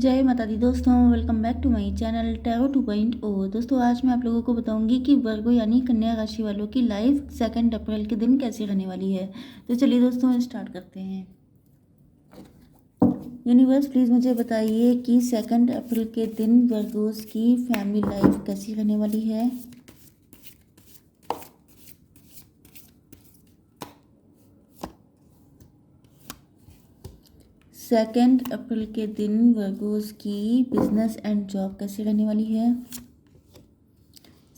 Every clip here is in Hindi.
जय माता दी दोस्तों, welcome back to my channel tarot 2.0। दोस्तों आज मैं आप लोगों को बताऊंगी कि वर्गो यानी कन्या राशि वालों की लाइफ 2 अप्रैल के दिन कैसी रहने वाली है। तो चलिए दोस्तों स्टार्ट करते हैं। यूनिवर्स प्लीज़ मुझे बताइए कि 2 अप्रैल के दिन वर्गोस की फैमिली लाइफ कैसी रहने वाली है। सेकेंड अप्रैल के दिन वर्गोस की बिजनेस एंड जॉब कैसी रहने वाली है।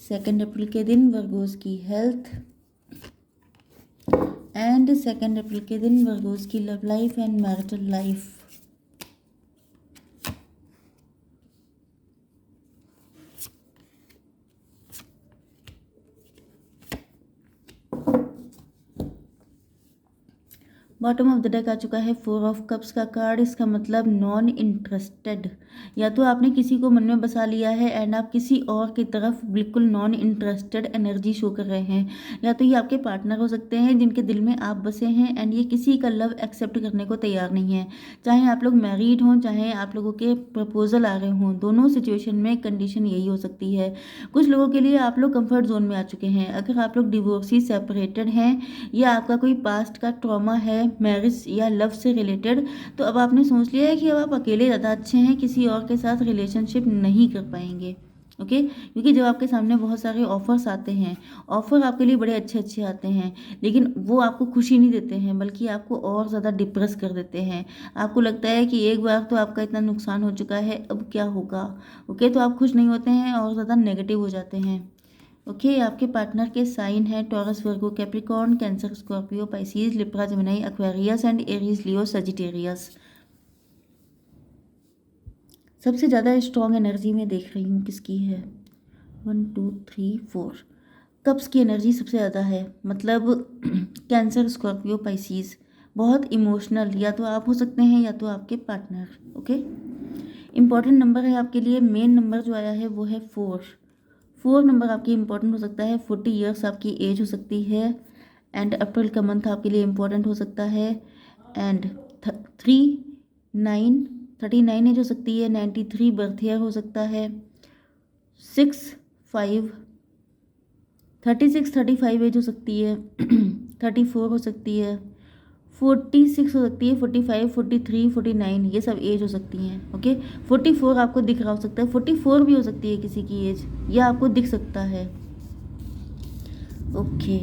2 अप्रैल के दिन वर्गोस की हेल्थ एंड 2 अप्रैल के दिन वर्गोस की love life and marital life. Bottom of the deck आ चुका है 4 ऑफ कप्स का कार्ड। इसका मतलब नॉन इंटरेस्टेड, या तो आपने किसी को मन में बसा लिया है एंड आप किसी और की तरफ बिल्कुल नॉन इंटरेस्टेड एनर्जी शो कर रहे हैं, या तो ये आपके पार्टनर हो सकते हैं जिनके दिल में आप बसे हैं एंड ये किसी का लव एक्सेप्ट करने को तैयार नहीं है। चाहे आप लोग मैरिड हों, चाहे आप लोगों के प्रपोजल आ रहे हों, दोनों सिचुएशन में कंडीशन यही हो सकती है। कुछ लोगों के लिए आप लोग कंफर्ट जोन में आ चुके हैं। अगर आप लोग डिवोर्सी सेपरेटेड हैं या आपका कोई पास्ट का ट्रॉमा है मैरिज या लव से रिलेटेड, तो अब आपने सोच लिया है कि अब आप अकेले ज़्यादा अच्छे हैं, किसी और के साथ रिलेशनशिप नहीं कर पाएंगे। ओके क्योंकि जब आपके सामने बहुत सारे ऑफर्स आते हैं, ऑफर आपके लिए बड़े अच्छे अच्छे आते हैं, लेकिन वो आपको खुशी नहीं देते हैं बल्कि आपको और ज़्यादा डिप्रेस कर देते हैं। आपको लगता है कि एक बार तो आपका इतना नुकसान हो चुका है, अब क्या होगा। ओके तो आप खुश नहीं होते हैं और ज़्यादा नेगेटिव हो जाते हैं। ओके आपके पार्टनर के साइन है taurus, Virgo, Capricorn, cancer, Scorpio, Pisces, Libra, Gemini, Aquarius and Aries, Leo, Sagittarius. सबसे ज़्यादा स्ट्रॉन्ग एनर्जी में देख रही हूँ किसकी है। 1 2 3 4 कप्स की एनर्जी सबसे ज़्यादा है, मतलब कैंसर, स्कॉर्पियो, पाइसीज। बहुत इमोशनल, या तो आप हो सकते हैं या तो आपके पार्टनर। ओके इम्पॉर्टेंट नंबर है आपके लिए, मेन नंबर जो आया है वो है 4 नंबर आपकी इम्पोर्टेंट हो सकता है। 40 ईयर्स आपकी एज हो सकती है एंड अप्रैल का मंथ आपके लिए इम्पोर्टेंट हो सकता है। एंड 39 एज हो सकती है, 93 बर्थ ईयर हो सकता है, 6 5 36 35 एज हो सकती है, 34 हो सकती है, 46 हो सकती है, 45 43 49 ये सब एज हो सकती हैं। ओके 44 आपको दिख रहा हो सकता है, 44 भी हो सकती है किसी की एज, या आपको दिख सकता है। ओके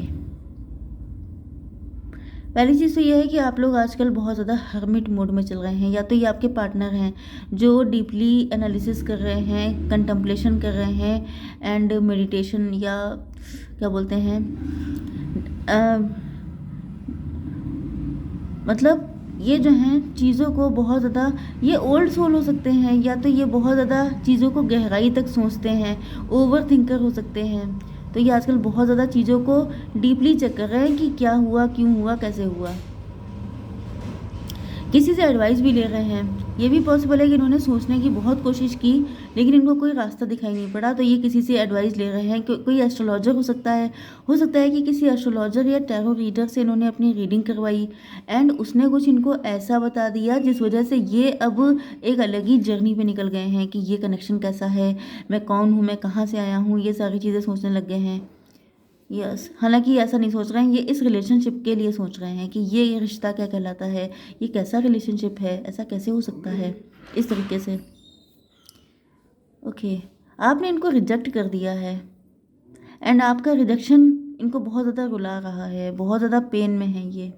पहली चीज़ तो ये है कि आप लोग आजकल बहुत ज़्यादा हर्मिट मोड में चल रहे हैं, या तो ये आपके पार्टनर हैं जो डीपली एनालिसिस कर रहे हैं, कंटम्पलेशन कर रहे हैं एंड मेडिटेशन, या क्या बोलते हैं मतलब ये जो हैं चीज़ों को बहुत ज़्यादा, ये ओल्ड सोल हो सकते हैं, या तो ये बहुत ज़्यादा चीज़ों को गहराई तक सोचते हैं, ओवर थिंकर हो सकते हैं। तो ये आजकल बहुत ज़्यादा चीज़ों को डीपली चेक कर रहे हैं कि क्या हुआ, क्यों हुआ, कैसे हुआ। किसी से एडवाइस भी ले रहे हैं। ये भी पॉसिबल है कि इन्होंने सोचने की बहुत कोशिश की लेकिन इनको कोई रास्ता दिखाई नहीं पड़ा, तो ये किसी से एडवाइस ले रहे हैं। कोई एस्ट्रोलॉजर हो सकता है, कि किसी एस्ट्रोलॉजर या टैरो रीडर से इन्होंने अपनी रीडिंग करवाई एंड उसने कुछ इनको ऐसा बता दिया जिस वजह से ये अब एक अलग ही जर्नी पे निकल गए हैं कि ये कनेक्शन कैसा है, मैं कौन हूँ, मैं कहाँ से आया हूँ, ये सारी चीज़ें सोचने लग गए हैं। यस हालांकि ऐसा नहीं सोच रहे हैं, ये इस रिलेशनशिप के लिए सोच रहे हैं कि ये रिश्ता क्या कहलाता है, ये कैसा रिलेशनशिप है, ऐसा कैसे हो सकता है, इस तरीके से। ओके आपने इनको रिजेक्ट कर दिया है एंड आपका रिजेक्शन इनको बहुत ज़्यादा रुला रहा है, बहुत ज़्यादा पेन में है ये।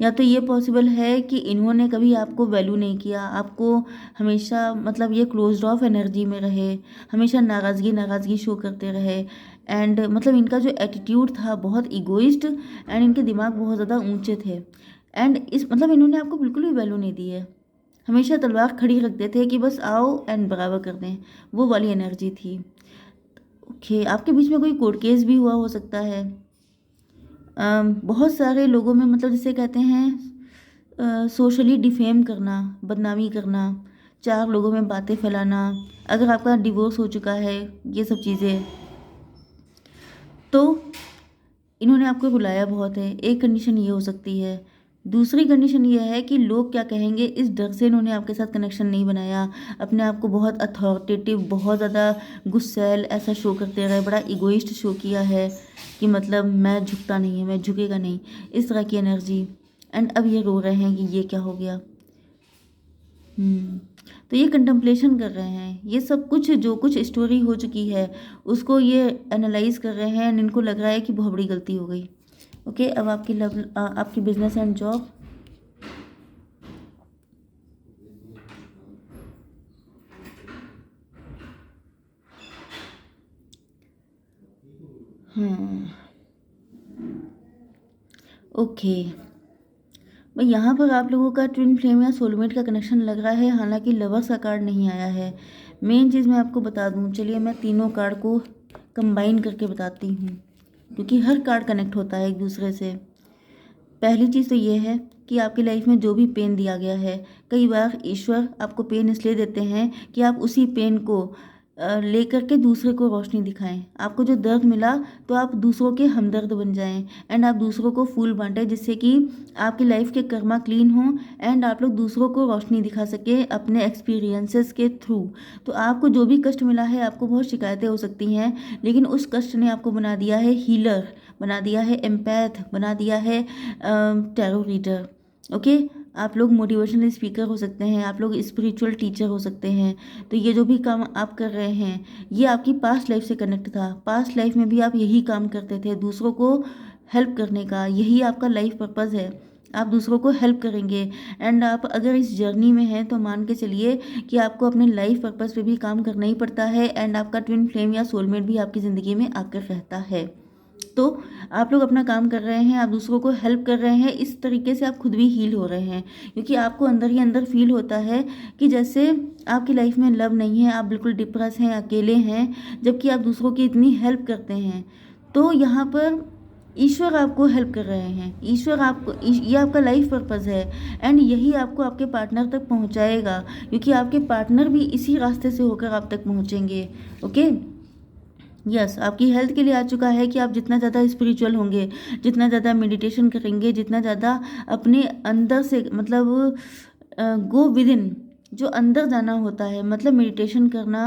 या तो ये पॉसिबल है कि इन्होंने कभी आपको वैल्यू नहीं किया, आपको हमेशा मतलब ये क्लोज्ड ऑफ एनर्जी में रहे, हमेशा नाराज़गी शो करते रहे एंड मतलब इनका जो एटीट्यूड था बहुत इगोइस्ट एंड इनके दिमाग बहुत ज़्यादा ऊंचे थे एंड इस मतलब इन्होंने आपको बिल्कुल भी वैल्यू नहीं दी है, हमेशा तलवार खड़ी रखते थे कि बस आओ एंड बराबर कर दें, वो वाली एनर्जी थी। ओके आपके बीच में कोई कोर्ट केस भी हुआ हो सकता है। बहुत सारे लोगों में मतलब जिसे कहते हैं सोशली डिफेम करना, बदनामी करना, 4 लोगों में बातें फैलाना, अगर आपका डिवोर्स हो चुका है, ये सब चीज़ें, तो इन्होंने आपको बुलाया बहुत है। एक कंडीशन ये हो सकती है, दूसरी कंडीशन ये है कि लोग क्या कहेंगे, इस डर से इन्होंने आपके साथ कनेक्शन नहीं बनाया। अपने आप को बहुत अथॉरिटेटिव, बहुत ज़्यादा गुस्सैल ऐसा शो करते रहे, बड़ा इगोइस्ट शो किया है कि मतलब मैं झुकता नहीं है, मैं झुकेगा नहीं, इस तरह की एनर्जी। एंड अब ये रो रहे हैं कि ये क्या हो गया। तो ये कंtemplation कर रहे हैं, ये सब कुछ जो कुछ स्टोरी हो चुकी है उसको ये एनालाइज कर रहे हैं एंड इनको लग रहा है कि बहुत बड़ी गलती हो गई। ओके, अब आपकी बिजनेस एंड जॉब। हाँ, ओके। भाई यहाँ पर आप लोगों का ट्विन फ्लेम या सोलमेट का कनेक्शन लग रहा है, हालांकि लवर्स का कार्ड नहीं आया है। मेन चीज़ मैं आपको बता दूँ, चलिए मैं तीनों कार्ड को कंबाइन करके बताती हूँ, क्योंकि हर कार्ड कनेक्ट होता है एक दूसरे से। पहली चीज़ तो ये है कि आपकी लाइफ में जो भी पेन दिया गया है, कई बार ईश्वर आपको पेन इसलिए देते हैं कि आप उसी पेन को लेकर के दूसरे को रोशनी दिखाएं। आपको जो दर्द मिला तो आप दूसरों के हमदर्द बन जाएं एंड आप दूसरों को फूल बांटें, जिससे कि आपकी लाइफ के कर्मा क्लीन हों एंड आप लोग दूसरों को रोशनी दिखा सके अपने एक्सपीरियंसेस के थ्रू। तो आपको जो भी कष्ट मिला है, आपको बहुत शिकायतें हो सकती हैं, लेकिन उस कष्ट ने आपको बना दिया है हीलर, बना दिया है एम्पैथ, बना दिया है टैरो रीडर। ओके, आप लोग मोटिवेशनल स्पीकर हो सकते हैं, आप लोग स्पिरिचुअल टीचर हो सकते हैं। तो ये जो भी काम आप कर रहे हैं, ये आपकी पास्ट लाइफ से कनेक्ट था। पास्ट लाइफ में भी आप यही काम करते थे, दूसरों को हेल्प करने का, यही आपका लाइफ पर्पज़ है। आप दूसरों को हेल्प करेंगे एंड आप अगर इस जर्नी में हैं तो मान के चलिए कि आपको अपने लाइफ पर्पज़ पे भी काम करना ही पड़ता है एंड आपका ट्विन फ्लेम या सोलमेट भी आपकी ज़िंदगी में आकर रहता है। तो आप लोग अपना काम कर रहे हैं, आप दूसरों को हेल्प कर रहे हैं, इस तरीके से आप खुद भी हील हो रहे हैं, क्योंकि आपको अंदर ही अंदर फील होता है कि जैसे आपकी लाइफ में लव नहीं है, आप बिल्कुल डिप्रेस हैं, अकेले हैं, जबकि आप दूसरों की इतनी हेल्प करते हैं। तो यहाँ पर ईश्वर आपको हेल्प कर रहे हैं, ईश्वर आपको, ये आपका लाइफ पर्पज़ है एंड यही आपको आपके पार्टनर तक पहुँचाएगा, क्योंकि आपके पार्टनर भी इसी रास्ते से होकर आप तक पहुँचेंगे। ओके, यस, आपकी हेल्थ के लिए आ चुका है कि आप जितना ज़्यादा स्पिरिचुअल होंगे, जितना ज़्यादा मेडिटेशन करेंगे, जितना ज़्यादा अपने अंदर से मतलब गो विद इन, जो अंदर जाना होता है, मतलब मेडिटेशन करना,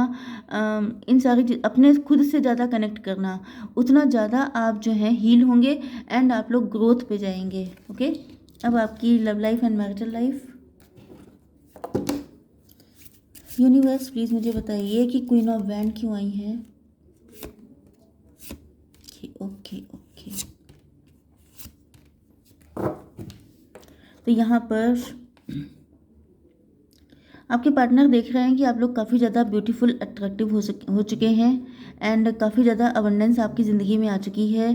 इन सारी चीज अपने खुद से ज़्यादा कनेक्ट करना, उतना ज़्यादा आप जो हैं हील होंगे एंड आप लोग ग्रोथ पे जाएंगे। ओके, अब आपकी love life and marital life. Universe please मुझे बताइए कि क्वीन ऑफ वैंड क्यों आई है। ओके ओके, तो यहाँ पर आपके पार्टनर देख रहे हैं कि आप लोग काफ़ी ज़्यादा ब्यूटीफुल, अट्रैक्टिव हो चुके हैं एंड काफ़ी ज़्यादा अबंडेंस आपकी ज़िंदगी में आ चुकी है।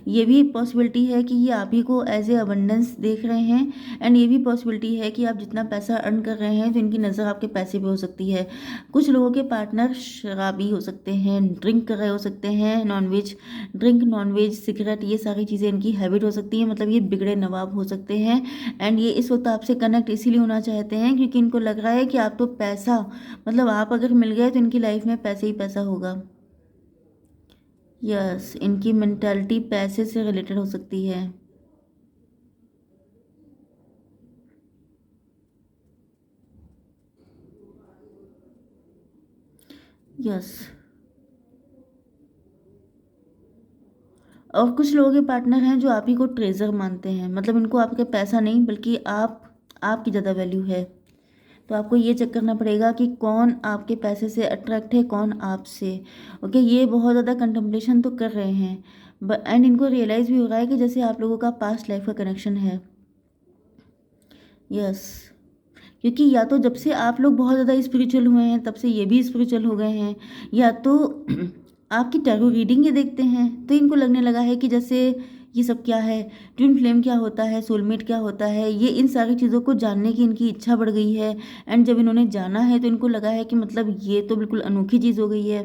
ये भी पॉसिबिलिटी है कि ये आप ही को एज ए अबंडेंस देख रहे हैं एंड ये भी पॉसिबिलिटी है कि आप जितना पैसा अर्न कर रहे हैं तो इनकी नज़र आपके पैसे पे हो सकती है। कुछ लोगों के पार्टनर शराबी हो सकते हैं, ड्रिंक कर रहे हो सकते हैं, नॉनवेज ड्रिंक, नॉनवेज, सिगरेट, ये सारी चीज़ें इनकी हैबिट हो सकती है, मतलब ये बिगड़े नवाब हो सकते हैं एंड ये इस वक्त आपसे कनेक्ट इसीलिए होना चाहते हैं क्योंकि इनको लग रहा है कि आप तो पैसा, मतलब आप अगर मिल गए तो इनकी लाइफ में पैसे ही पैसा होगा। यस, इनकी मेंटालिटी पैसे से रिलेटेड हो सकती है। यस, और कुछ लोगों के पार्टनर हैं जो आप ही को ट्रेजर मानते हैं, मतलब इनको आपके पैसा नहीं बल्कि आपकी ज़्यादा वैल्यू है। तो आपको ये चेक करना पड़ेगा कि कौन आपके पैसे से अट्रैक्ट है, कौन आपसे। ओके, ये बहुत ज़्यादा कंtemplation तो कर रहे हैं एंड इनको रियलाइज़ भी हो रहा है कि जैसे आप लोगों का पास्ट लाइफ का कनेक्शन है। यस, क्योंकि या तो जब से आप लोग बहुत ज़्यादा स्पिरिचुअल हुए हैं तब से ये भी स्पिरिचुअल हो गए हैं, या तो आपकी टैरो रीडिंग ये देखते हैं तो इनको लगने लगा है कि जैसे ये सब क्या है, ट्विन फ्लेम क्या होता है, सोलमेट क्या होता है, ये इन सारी चीज़ों को जानने की इनकी इच्छा बढ़ गई है एंड जब इन्होंने जाना है तो इनको लगा है कि मतलब ये तो बिल्कुल अनोखी चीज़ हो गई है।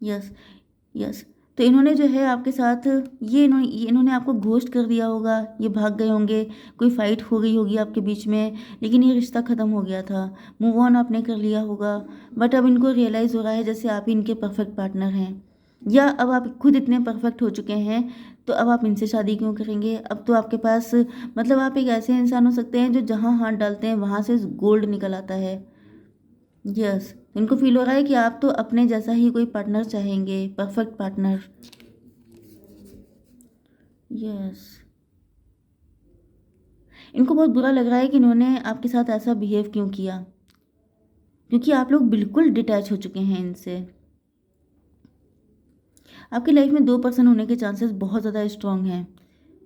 यस, यस, तो इन्होंने जो है आपके साथ ये इन्होंने आपको घोस्ट कर दिया होगा, ये भाग गए होंगे, कोई फाइट हो गई होगी आपके बीच में, लेकिन ये रिश्ता ख़त्म हो गया था, मूव ऑन आपने कर लिया होगा। बट अब इनको रियलाइज़ हो रहा है जैसे आप ही इनके परफेक्ट पार्टनर हैं, या अब आप खुद इतने परफेक्ट हो चुके हैं तो अब आप इनसे शादी क्यों करेंगे? अब तो आपके पास मतलब आप एक ऐसे इंसान हो सकते हैं जो जहाँ हाथ डालते हैं वहाँ से गोल्ड निकल आता है। यस, इनको फील हो रहा है कि आप तो अपने जैसा ही कोई पार्टनर चाहेंगे, परफेक्ट पार्टनर। यस, इनको बहुत बुरा लग रहा है कि इन्होंने आपके साथ ऐसा बिहेव क्यों किया, क्योंकि आप लोग बिल्कुल डिटैच हो चुके हैं इनसे। आपकी लाइफ में 2 पर्सन होने के चांसेस बहुत ज़्यादा स्ट्रॉन्ग हैं।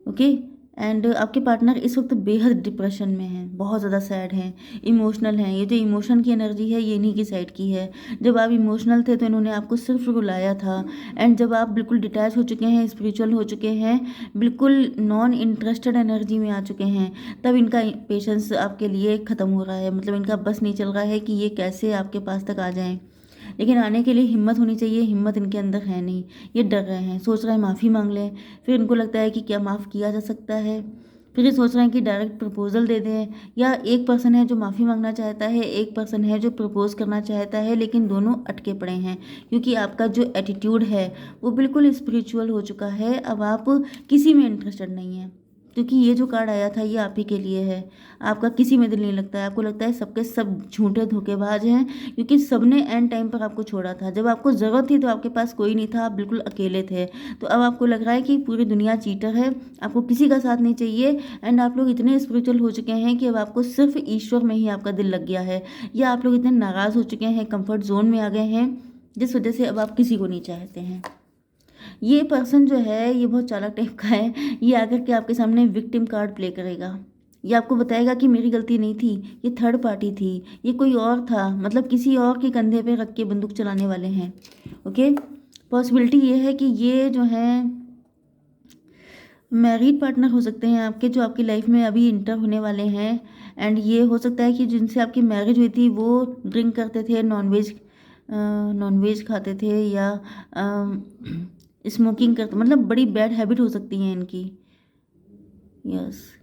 ओके। एंड आपके पार्टनर इस वक्त बेहद डिप्रेशन में हैं, बहुत ज़्यादा सैड हैं, इमोशनल हैं। ये जो इमोशन की एनर्जी है ये इन्हीं की साइड की है। जब आप इमोशनल थे तो इन्होंने आपको सिर्फ रुलाया था। एंड जब आप बिल्कुल डिटैच हो चुके हैं, स्पिरिचुअल हो चुके हैं, बिल्कुल नॉन इंटरेस्टेड एनर्जी में आ चुके हैं, तब इनका पेशेंस आपके लिए ख़त्म हो रहा है। मतलब इनका बस नहीं चल रहा है कि ये कैसे आपके पास तक आ जाएं। लेकिन आने के लिए हिम्मत होनी चाहिए, हिम्मत इनके अंदर है नहीं। ये डर रहे हैं, सोच रहे हैं माफ़ी मांग लें, फिर इनको लगता है कि क्या माफ़ किया जा सकता है, फिर ये सोच रहे हैं कि डायरेक्ट प्रपोजल दे दें। या एक पर्सन है जो माफ़ी मांगना चाहता है, एक पर्सन है जो प्रपोज करना चाहता है, लेकिन दोनों अटके पड़े हैं क्योंकि आपका जो एटीट्यूड है वो बिल्कुल स्पिरिचुअल हो चुका है। अब आप किसी में इंटरेस्टेड नहीं हैं, क्योंकि ये जो कार्ड आया था ये आप ही के लिए है। आपका किसी में दिल नहीं लगता है, आपको लगता है सबके सब झूठे धोखेबाज हैं, क्योंकि सबने एंड टाइम पर आपको छोड़ा था। जब आपको ज़रूरत थी तो आपके पास कोई नहीं था, आप बिल्कुल अकेले थे। तो अब आपको लग रहा है कि पूरी दुनिया चीटर है, आपको किसी का साथ नहीं चाहिए। एंड आप लोग इतने स्पिरिचुअल हो चुके हैं कि अब आपको सिर्फ ईश्वर में ही आपका दिल लग गया है, या आप लोग इतने नाराज़ हो चुके हैं, कंफर्ट जोन में आ गए हैं, जिस वजह से अब आप किसी को नहीं चाहते हैं। ये पर्सन जो है ये बहुत चालाक टाइप का है। ये आकर के आपके सामने विक्टिम कार्ड प्ले करेगा। ये आपको बताएगा कि मेरी गलती नहीं थी, ये थर्ड पार्टी थी, ये कोई और था, मतलब किसी और के कंधे पे रख के बंदूक चलाने वाले हैं। ओके। पॉसिबिलिटी ये है कि ये जो है मैरिड पार्टनर हो सकते हैं आपके, जो आपकी लाइफ में अभी इंटर होने वाले हैं। एंड ये हो सकता है कि जिनसे आपकी मैरिज हुई थी वो ड्रिंक करते थे, नॉनवेज खाते थे, या स्मोकिंग करते, मतलब बड़ी बैड हैबिट हो सकती है इनकी। यस,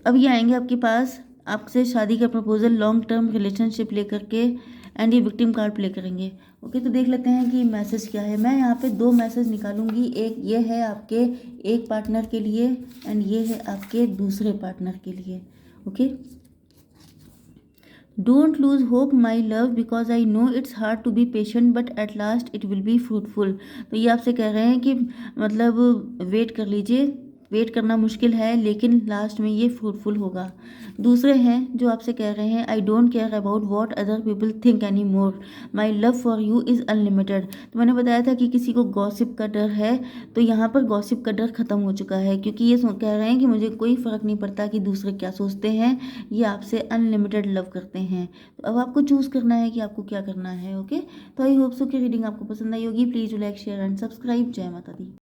अब ये आएंगे आपके पास, आपसे शादी का प्रपोजल, लॉन्ग टर्म रिलेशनशिप लेकर के, एंड ये विक्टिम कार्ड प्ले करेंगे। ओके, तो देख लेते हैं कि मैसेज क्या है। मैं यहाँ पे 2 मैसेज निकालूंगी, एक ये है आपके एक पार्टनर के लिए एंड ये है आपके दूसरे पार्टनर के लिए। Okay. Don't lose hope my love because I know it's hard to be patient but at last it will be fruitful. तो ये आपसे कह रहे हैं कि मतलब वेट कर लीजिए, वेट करना मुश्किल है लेकिन लास्ट में ये फ्रूटफुल होगा। दूसरे हैं जो आपसे कह रहे हैं, I don't care about what other people think any more, my love for you is unlimited. तो मैंने बताया था कि किसी को गॉसिप का डर है, तो यहाँ पर गॉसिप का डर ख़त्म हो चुका है, क्योंकि ये कह रहे हैं कि मुझे कोई फ़र्क नहीं पड़ता कि दूसरे क्या सोचते हैं, ये आपसे अनलिमिटेड लव करते हैं। तो अब आपको चूज़ करना है कि आपको क्या करना है। ओके, तो आई होप सो कि रीडिंग आपको पसंद आई होगी। Please like share and subscribe. जय माता दी।